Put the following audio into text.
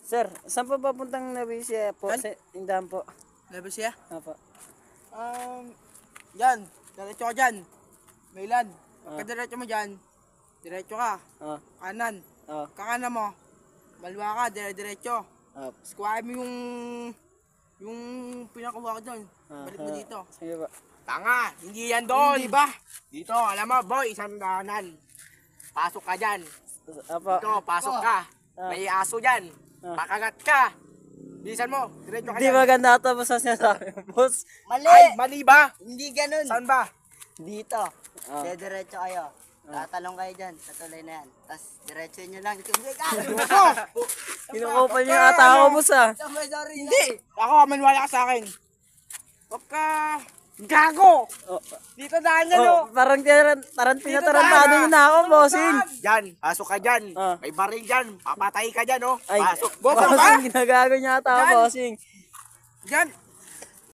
Sir, saan po papuntang Nabisia po? Sa tindahan po. Nabisia? Opo. Yan. Diretso ka dyan. Mailan. Pagka-diretso mo dyan, diretso ka. Kanan. Kakanan mo. Balwa ka, diretso. Square mo yung pinakawa ka dyan. Balik mo dito. Sige po. Tanga, hindi yan doon. Hindi ba? Dito, alam mo, boy, isang dahanan. Pasok ka dyan. Opo. Dito, pasok ka. May aso dyan. Pakagat ka. Bilisan mo, diretso ka Di dyan. maganda ito po sa sinasabi mo, boss. Mali! Ay, mali ba? Hindi ganun. Saan ba? Dito. Diretso kayo. Tatalong kayo dyan. Tatuloy na yan. Tapos diretso nyo lang. Kinukupal niyo ata ako, boss ah. Sorry. Hindi. Ako, maniwala ka sa akin. Huwag ka gago. Dito daan yan, Oh, parang pinatarantado niyo na ako, bossing. Dyan, pasok ka dyan. May baril dyan. Papatay ka dyan, oh. Ay, Pasok. bossing, ginagago niya ata ako, bossing. Dyan.